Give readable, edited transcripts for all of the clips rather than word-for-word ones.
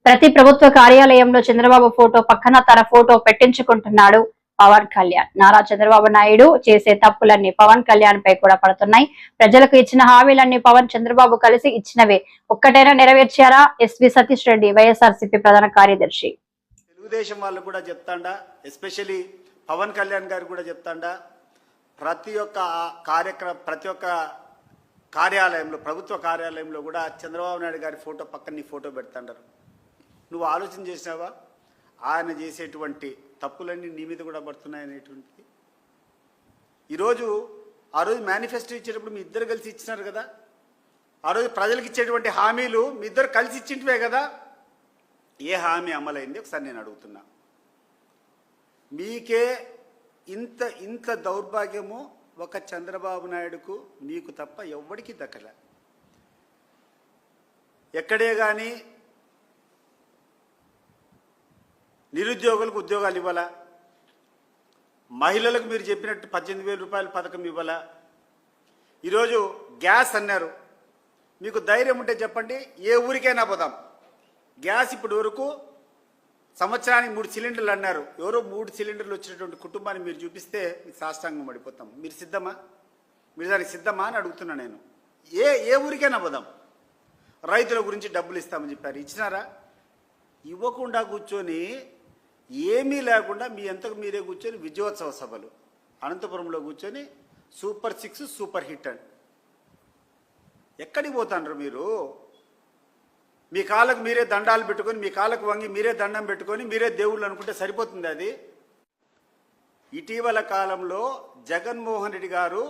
ప్రతి ప్రభుత్వ కార్యాలయంలో చంద్రబాబు ఫోటో పక్కన తన ఫోటో పెట్టించుకుంటున్నాడు పవన్ కళ్యాణ్. నారా చంద్రబాబు నాయుడు చేసే తప్పులన్నీ పవన్ కళ్యాణ్ పై కూడా పడుతున్నాయి. ప్రజలకు ఇచ్చిన హామీలన్నీ పవన్ చంద్రబాబు కలిసి ఇచ్చినవే. ఒక్కటైనా నెరవేర్చారా? ఎస్వి సతీష్ రెడ్డి, వైఎస్ఆర్సీపీ ప్రధాన కార్యదర్శి. తెలుగుదేశం వాళ్ళు కూడా చెప్తాండా, ఎస్పెషల్లీ పవన్ కళ్యాణ్ గారు కూడా చెప్తాండా, ప్రతి ఒక్క కార్యాలయంలో, ప్రభుత్వ కార్యాలయంలో కూడా చంద్రబాబు నాయుడు గారి ఫోటో పక్కన నీ ఫోటో పెడతాండారు. నువ్వు ఆలోచన చేసినావా? ఆయన చేసేటువంటి తప్పులన్నీ నీ మీద కూడా పడుతున్నాయనేటువంటిది. ఆ రోజు మేనిఫెస్టో ఇచ్చేటప్పుడు మీ ఇద్దరు కలిసి ఇచ్చినారు కదా. ఆ రోజు ప్రజలకు ఇచ్చేటువంటి హామీలు మీ ఇద్దరు కలిసి ఇచ్చింటివే కదా. ఏ హామీ అమలైంది ఒకసారి నేను అడుగుతున్నా. మీకే ఇంత దౌర్భాగ్యము ఒక చంద్రబాబు నాయుడుకు మీకు తప్ప ఎవ్వడికి దక్కలే. ఎక్కడే కానీ నిరుద్యోగులకు ఉద్యోగాలు ఇవ్వాలా, మహిళలకు మీరు చెప్పినట్టు 18,000 రూపాయల పథకం ఇవ్వాలా. ఈరోజు గ్యాస్ అన్నారు. మీకు ధైర్యం ఉంటే చెప్పండి, ఏ ఊరికైనా పోదాం. గ్యాస్ ఇప్పటి వరకు సంవత్సరానికి 3 సిలిండర్లు అన్నారు. ఎవరో 3 సిలిండర్లు వచ్చినటువంటి కుటుంబాన్ని మీరు చూపిస్తే మీకు సాష్టాంగం పడిపోతాం. మీరు సిద్ధమా? మీరు దానికి సిద్ధమా అని అడుగుతున్నా నేను. ఏ ఊరికైనా పోదాం. రైతుల గురించి డబ్బులు ఇస్తామని చెప్పారు, ఇచ్చినారా? ఇవ్వకుండా కూర్చొని ఏమీ లేకుండా మీ అంతకు మీరే కూర్చొని విజయోత్సవ సభలు అనంతపురంలో కూర్చొని సూపర్ 6 సూపర్ హిట్ అని ఎక్కడికి పోతాండ్రు మీరు? మీ కాళ్ళకు మీరే దండాలు పెట్టుకొని, మీ కాళ్ళకు వంగి మీరే దండం పెట్టుకొని మీరే దేవుళ్ళు అనుకుంటే సరిపోతుంది అది? ఇటీవల కాలంలో జగన్మోహన్ రెడ్డి గారు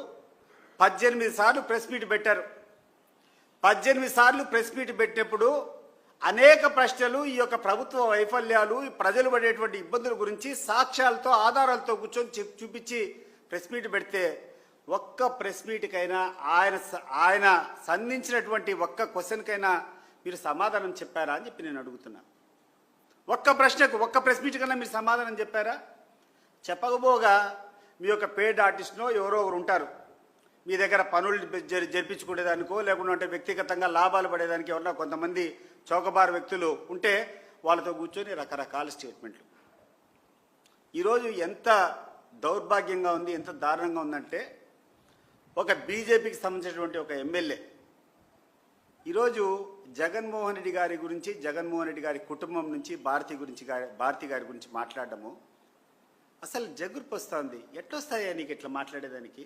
18 సార్లు ప్రెస్ మీట్ పెట్టారు. 18 సార్లు ప్రెస్ మీట్ పెట్టినప్పుడు అనేక ప్రశ్నలు, ఈ యొక్క ప్రభుత్వ వైఫల్యాలు, ప్రజలు పడేటువంటి ఇబ్బందుల గురించి సాక్ష్యాలతో, ఆధారాలతో కూర్చొని చూపించి ప్రెస్ మీట్ పెడితే ఒక్క ప్రెస్ మీట్కైనా ఆయన సంధించినటువంటి ఒక్క క్వశ్చన్కైనా మీరు సమాధానం చెప్పారా అని చెప్పి నేను అడుగుతున్నా. ఒక్క ప్రశ్నకు ఒక్క ప్రెస్ మీట్ కన్నా మీరు సమాధానం చెప్పారా? చెప్పకపోగా మీ యొక్క పేడ్ ఆర్టిస్ట్నో ఎవరో ఒకరు ఉంటారు, మీ దగ్గర పనులు జరిపించుకునేదానికో లేకుంటే వ్యక్తిగతంగా లాభాలు పడేదానికి ఎవరన్నా కొంతమంది చౌకబారు వ్యక్తులు ఉంటే వాళ్ళతో కూర్చొని రకరకాల స్టేట్మెంట్లు. ఈరోజు ఎంత దౌర్భాగ్యంగా ఉంది, ఎంత దారుణంగా ఉందంటే, ఒక బీజేపీకి సంబంధించినటువంటి ఒక ఎమ్మెల్యే ఈరోజు జగన్మోహన్ రెడ్డి గారి గురించి, జగన్మోహన్ రెడ్డి గారి కుటుంబం నుంచి భారతి గారి గురించి మాట్లాడడము అసలు జగుర్పు వస్తుంది. ఎట్లొస్తాయా నీకు ఇట్లా మాట్లాడేదానికి?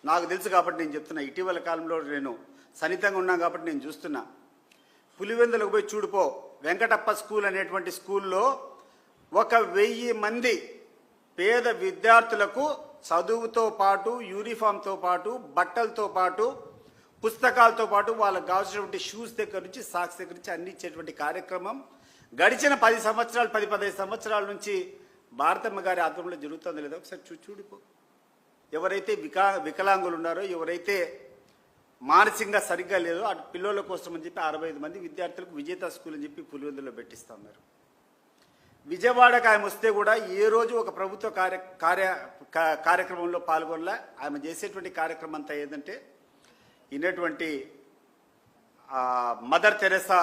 నాకు తెలుసు కాబట్టి నేను చెప్తున్నా. ఇటీవల కాలంలో నేను సన్నిహితంగా ఉన్నాను కాబట్టి నేను చూస్తున్నా. పులివెందులకు పోయి చూడిపో, వెంకటప్ప స్కూల్ అనేటువంటి స్కూల్లో 1,000 మంది పేద విద్యార్థులకు చదువుతో పాటు, యూనిఫామ్తో పాటు, బట్టలతో పాటు, పుస్తకాలతో పాటు వాళ్ళకు కావాల్సినటువంటి షూస్ దగ్గర నుంచి, సాక్స్ దగ్గర నుంచి అన్ని ఇచ్చేటువంటి కార్యక్రమం గడిచిన 10-15 సంవత్సరాల నుంచి భారతమ్మ గారి ఆధ్వర్యంలో జరుగుతుందో లేదో ఒకసారి చూడిపో. ఎవరైతే వికలాంగులు ఉన్నారో, ఎవరైతే మానసికంగా సరిగ్గా లేదో అటు పిల్లల కోసం అని చెప్పి 65 మంది విద్యార్థులకు విజేత స్కూల్ అని చెప్పి పులివెందులో పెట్టిస్తా ఉన్నారు. విజయవాడకు ఆమె వస్తే కూడా ఏ రోజు ఒక ప్రభుత్వ కార్యక్రమంలో పాల్గొనలే. ఆమె చేసేటువంటి కార్యక్రమం అంతా ఏంటంటే, ఇన్నటువంటి మదర్ తెరెసా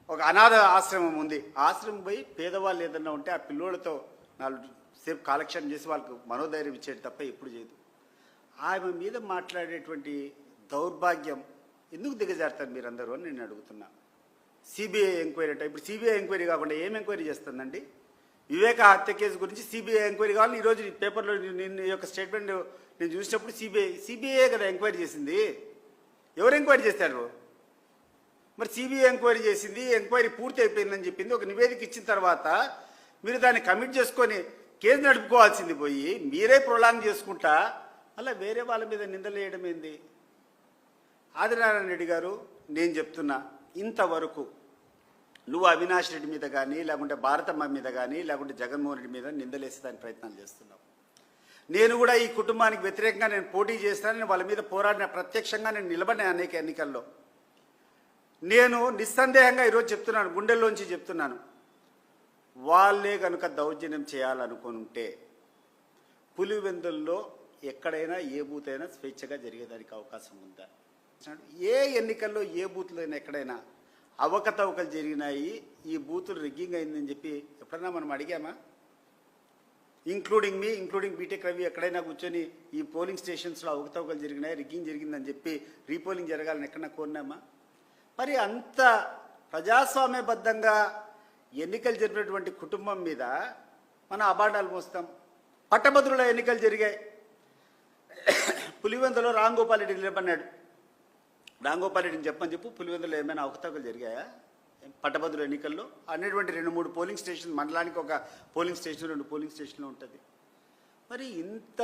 ఒక అనాథ ఆశ్రమం ఉంది, ఆశ్రమం పోయి పేదవాళ్ళు ఏదన్నా ఉంటే ఆ పిల్లోళ్ళతో 4 సేపు కాలక్షేపం చేసి వాళ్ళకు మనోధైర్యం ఇచ్చేది తప్ప ఎప్పుడు చేయదు. ఆమె మీద మాట్లాడేటువంటి దౌర్భాగ్యం ఎందుకు దిగజారుతారు మీరందరూ అని నేను అడుగుతున్నా. సిబిఐ ఎంక్వైరీ అంటే, ఇప్పుడు సిబిఐ ఎంక్వైరీ కాకుండా ఏం ఎంక్వైరీ చేస్తుందండి? వివేక హత్య కేసు గురించి సిబిఐ ఎంక్వైరీ కావాలని ఈరోజు పేపర్లో నేను యొక్క స్టేట్మెంట్ నేను చూసినప్పుడు సిబిఐ కదా ఎంక్వైరీ చేసింది. ఎవరు ఎంక్వైరీ చేస్తారు? మరి సిబిఐ ఎంక్వైరీ చేసింది, ఎంక్వైరీ పూర్తి అయిపోయిందని చెప్పింది, ఒక నివేదిక ఇచ్చిన తర్వాత మీరు దాన్ని కమిట్ చేసుకొని కేసు నడుపుకోవాల్సింది పోయి మీరే ప్రొలాంగ్ చేసుకుంటా అలా వేరే వాళ్ళ మీద నిందలేయడం ఏంది? ఆదినారాయణ రెడ్డి గారు, నేను చెప్తున్నా, ఇంతవరకు నువ్వు అవినాష్ రెడ్డి మీద కానీ, లేకుంటే భారతమ్మ మీద కానీ, లేకుంటే జగన్మోహన్ రెడ్డి మీద నిందలేసేదానికి ప్రయత్నాలు చేస్తున్నావు. నేను కూడా ఈ కుటుంబానికి వ్యతిరేకంగా నేను పోటీ చేస్తానని వాళ్ళ మీద పోరాడిన, ప్రత్యక్షంగా నేను నిలబడిన అనేక ఎన్నికల్లో. నేను నిస్సందేహంగా ఈరోజు చెప్తున్నాను, గుండెల్లోంచి చెప్తున్నాను, వాళ్ళే కనుక దౌర్జన్యం చేయాలనుకుంటే పులివెందుల్లో ఎక్కడైనా ఏ బూత్ అయినా స్వేచ్ఛగా జరిగేదానికి అవకాశం ఉందా? ఏ ఎన్నికల్లో ఏ బూత్లో అయినా ఎక్కడైనా అవకతవకలు జరిగినాయి, ఈ బూతులు రిగ్గింగ్ అయిందని చెప్పి ఎప్పుడన్నా మనం అడిగామా? ఇంక్లూడింగ్ బీటెక్ రవి ఎక్కడైనా కూర్చొని ఈ పోలింగ్ స్టేషన్స్లో అవకతవకలు జరిగినాయి, రిగ్గింగ్ జరిగిందని చెప్పి రీపోలింగ్ జరగాలని ఎక్కడన్నా కోరినామా? మరి అంత ప్రజాస్వామ్యబద్ధంగా ఎన్నికలు జరిపినటువంటి కుటుంబం మీద మనం అబాండాలు మోస్తాం. పట్టభద్రుల ఎన్నికలు జరిగాయి. పులివెందులో రాంగోపాల్ రెడ్డి నిలబడినాడు. రాంగోపాల్ రెడ్డిని చెప్పు, పులివెందులో ఏమైనా అవకతవకలు జరిగాయా? పట్టభద్రుల ఎన్నికల్లో అనేటువంటి 2-3 పోలింగ్ స్టేషన్, మండలానికి ఒక పోలింగ్ స్టేషన్, 2 పోలింగ్ స్టేషన్లు ఉంటుంది. మరి ఇంత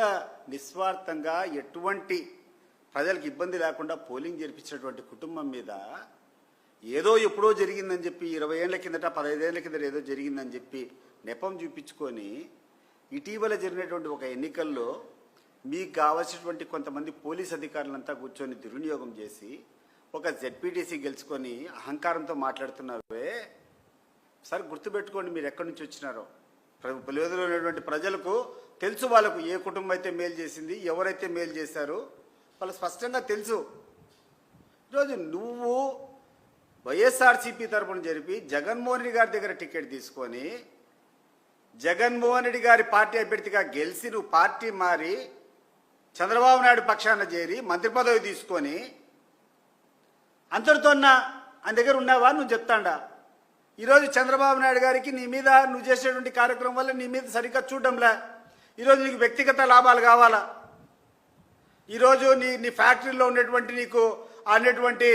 నిస్వార్థంగా ఎటువంటి ప్రజలకు ఇబ్బంది లేకుండా పోలింగ్ జరిపించినటువంటి కుటుంబం మీద ఏదో ఎప్పుడో జరిగిందని చెప్పి 20 ఏళ్ల కిందట 15 ఏళ్ల కిందట ఏదో జరిగిందని చెప్పి నెపం చూపించుకొని ఇటీవల జరిగినటువంటి ఒక ఎన్నికల్లో మీకు కావాల్సినటువంటి కొంతమంది పోలీస్ అధికారులంతా కూర్చొని దుర్వినియోగం చేసి ఒక జెడ్పీటీసీ గెలుచుకొని అహంకారంతో మాట్లాడుతున్నారే. సరే గుర్తుపెట్టుకోండి మీరు ఎక్కడి నుంచి వచ్చినారో. పులివెందులో ఉన్నటువంటి ప్రజలకు తెలుసు, వాళ్ళకు ఏ కుటుంబం అయితే మేలు చేసింది, ఎవరైతే మేలు చేశారో వాళ్ళు స్పష్టంగా తెలుసు. ఈరోజు నువ్వు వైఎస్ఆర్సీపీ తరఫున జరిపి జగన్మోహన్ రెడ్డి గారి దగ్గర టికెట్ తీసుకొని జగన్మోహన్ రెడ్డి గారి పార్టీ అభ్యర్థిగా గెలిచి నువ్వు పార్టీ మారి చంద్రబాబు నాయుడు పక్షాన చేరి మంత్రి పదవి తీసుకొని అంతటితో ఆయన దగ్గర ఉన్నావా? నువ్వు చెప్తాండా? ఈరోజు చంద్రబాబు నాయుడు గారికి నీ మీద నువ్వు చేసేటువంటి కార్యక్రమం వల్ల నీ మీద సరిగ్గా చూడడంలే. ఈరోజు నీకు వ్యక్తిగత లాభాలు కావాలా? ఈరోజు నీ ఫ్యాక్టరీలో ఉన్నటువంటి నీకు అనేటువంటి